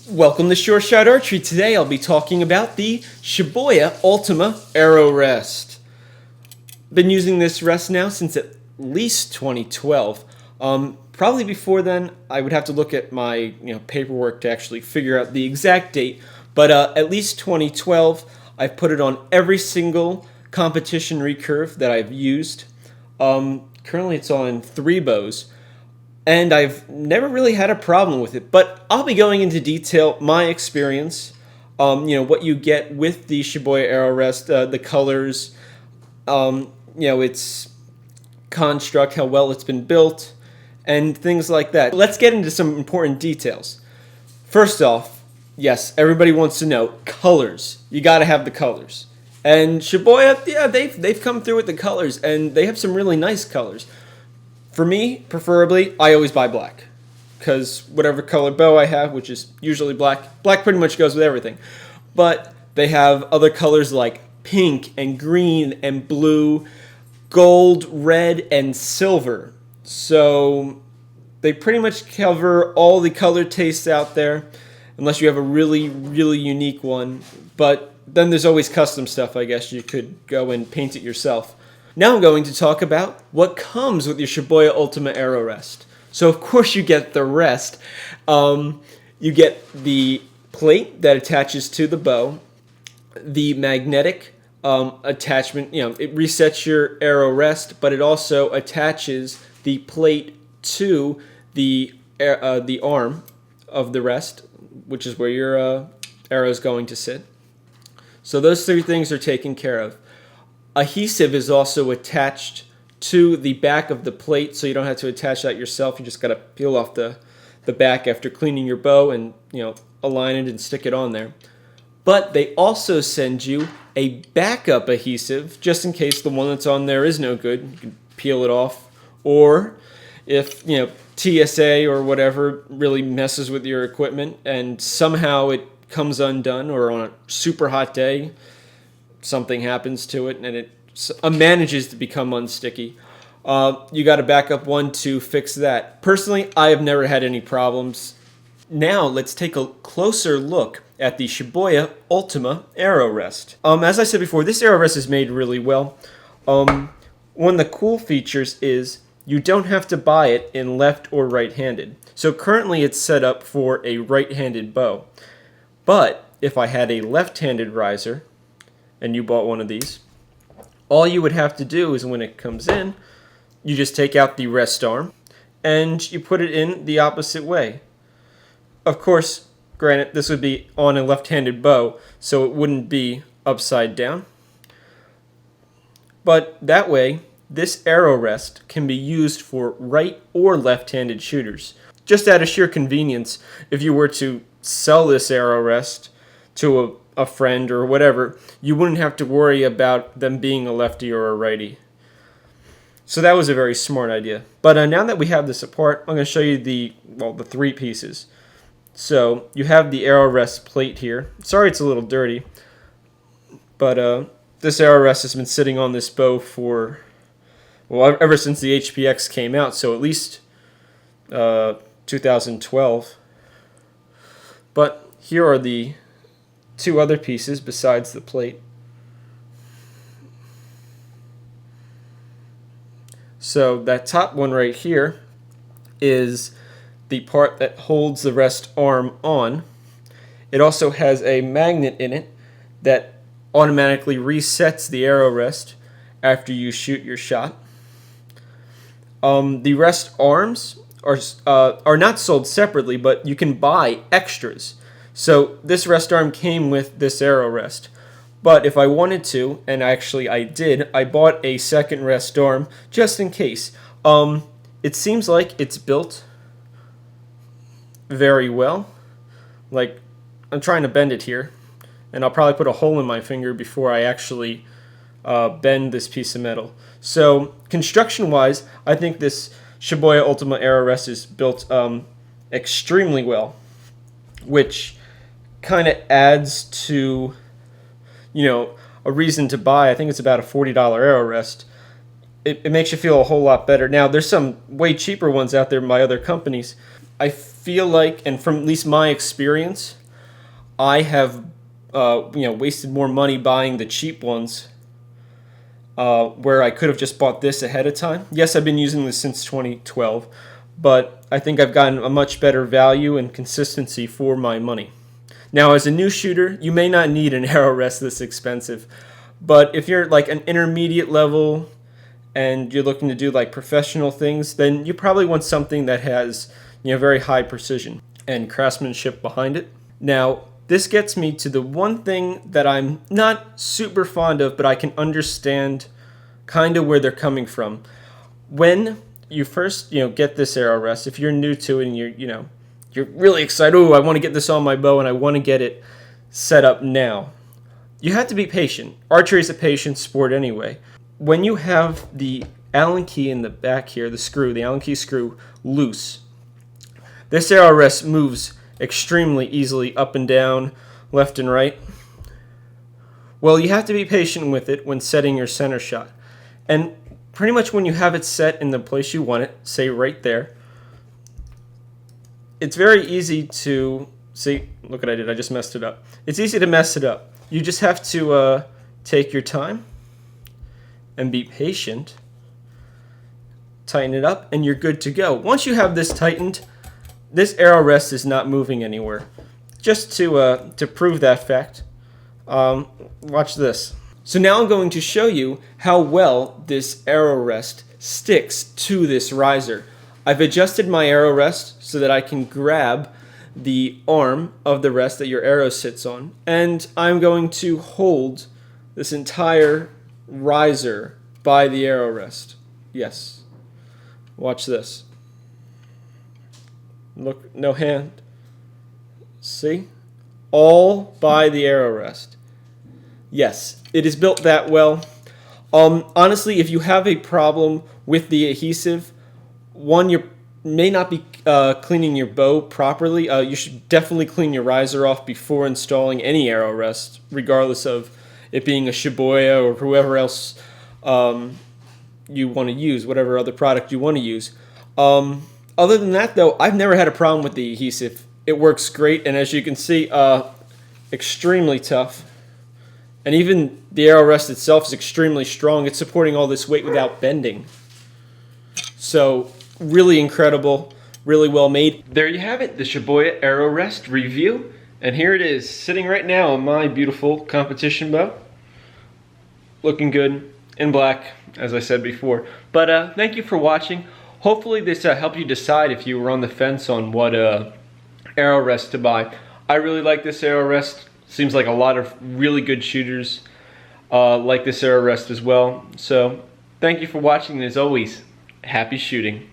Welcome to Sure Shot Archery. Today I'll be talking about the Shibuya Ultima Arrow Rest. Been using this rest now since at least 2012. Probably before then I would have to look at my paperwork to actually figure out the exact date. But at least 2012, I've put it on every single competition recurve that I've used. Currently it's on 3 bows. And I've never really had a problem with it, but I'll be going into detail my experience, what you get with the Shibuya Arrow Rest, the colors, its construct, how well it's been built, and things like that. Let's get into some important details. First off, yes, everybody wants to know colors. You got to have the colors. And Shibuya, yeah, they've come through with the colors, and they have some really nice colors. For me, preferably, I always buy black, because whatever color bow I have, which is usually black pretty much goes with everything. But they have other colors like pink and green and blue, gold, red, and silver. So they pretty much cover all the color tastes out there, unless you have a really, really unique one. But then there's always custom stuff, I guess. You could go and paint it yourself. Now I'm going to talk about what comes with your Shibuya Ultima Arrow Rest. So of course you get the rest. You get the plate that attaches to the bow, the magnetic attachment. It resets your arrow rest, but it also attaches the plate to the arm of the rest, which is where your arrow is going to sit. So those 3 things are taken care of. Adhesive is also attached to the back of the plate, so you don't have to attach that yourself. You just got to peel off the back after cleaning your bow and align it and stick it on there. But they also send you a backup adhesive just in case the one that's on there is no good. You can peel it off, or if TSA or whatever really messes with your equipment and somehow it comes undone, or on a super hot day something happens to it and it manages to become unsticky, you got a backup one to fix that. Personally, I have never had any problems. Now let's take a closer look at the Shibuya Ultima Arrow Rest. As I said before, this arrow rest is made really well. One of the cool features is you don't have to buy it in left or right-handed. So currently it's set up for a right-handed bow. But if I had a left-handed riser and you bought one of these, all you would have to do is when it comes in, you just take out the rest arm and you put it in the opposite way. Of course, granted, this would be on a left-handed bow, so it wouldn't be upside down. But that way, this arrow rest can be used for right or left-handed shooters. Just out of sheer convenience, if you were to sell this arrow rest to a friend or whatever, you wouldn't have to worry about them being a lefty or a righty. So that was a very smart idea. But now that we have this apart, I'm going to show you the 3 pieces. So you have the arrow rest plate here. Sorry it's a little dirty, but this arrow rest has been sitting on this bow for, ever since the HPX came out, so at least 2012. But here are the 2 other pieces besides the plate. So that top one right here is the part that holds the rest arm on. It also has a magnet in it that automatically resets the arrow rest after you shoot your shot. The rest arms are not sold separately, but you can buy extras. So this rest arm came with this arrow rest. But if I wanted to, and actually I did, I bought a second rest arm just in case. It seems like it's built very well. Like, I'm trying to bend it here, and I'll probably put a hole in my finger before I actually bend this piece of metal. So construction-wise, I think this Shibuya Ultima Arrow Rest is built extremely well, which kind of adds to, a reason to buy. I think it's about a $40 arrow rest. It makes you feel a whole lot better. Now, there's some way cheaper ones out there by other companies. I feel like, and from at least my experience, I have wasted more money buying the cheap ones where I could have just bought this ahead of time. Yes, I've been using this since 2012, but I think I've gotten a much better value and consistency for my money. Now, as a new shooter, you may not need an arrow rest this expensive, but if you're like an intermediate level and you're looking to do like professional things, then you probably want something that has very high precision and craftsmanship behind it. Now, this gets me to the one thing that I'm not super fond of, but I can understand kind of where they're coming from. When you first get this arrow rest, if you're new to it and you're really excited, oh, I want to get this on my bow and I want to get it set up now, you have to be patient. Archery is a patient sport anyway. When you have the Allen key in the back here, the Allen key screw loose, this arrow rest moves extremely easily up and down, left and right. Well, you have to be patient with it when setting your center shot. And pretty much when you have it set in the place you want it, say right there, it's very easy to, see, look what I did, I just messed it up. It's easy to mess it up. You just have to take your time and be patient, tighten it up, and you're good to go. Once you have this tightened, this arrow rest is not moving anywhere. Just to prove that fact, watch this. So now I'm going to show you how well this arrow rest sticks to this riser. I've adjusted my arrow rest so that I can grab the arm of the rest that your arrow sits on, and I'm going to hold this entire riser by the arrow rest. Yes. Watch this. Look, no hand. See? All by the arrow rest. Yes, it is built that well. Honestly, if you have a problem with the adhesive, one, you may not be cleaning your bow properly. You should definitely clean your riser off before installing any arrow rest, regardless of it being a Shibuya or whoever else you want to use, whatever other product you want to use. Other than that, though, I've never had a problem with the adhesive. It works great, and as you can see, extremely tough. And even the arrow rest itself is extremely strong. It's supporting all this weight without bending. So, really incredible, really well made. There you have it, the Shibuya arrow rest review. And here it is, sitting right now on my beautiful competition bow. Looking good, in black, as I said before. But thank you for watching. Hopefully this helped you decide if you were on the fence on what arrow rest to buy. I really like this arrow rest. Seems like a lot of really good shooters like this arrow rest as well. So thank you for watching, and as always, happy shooting.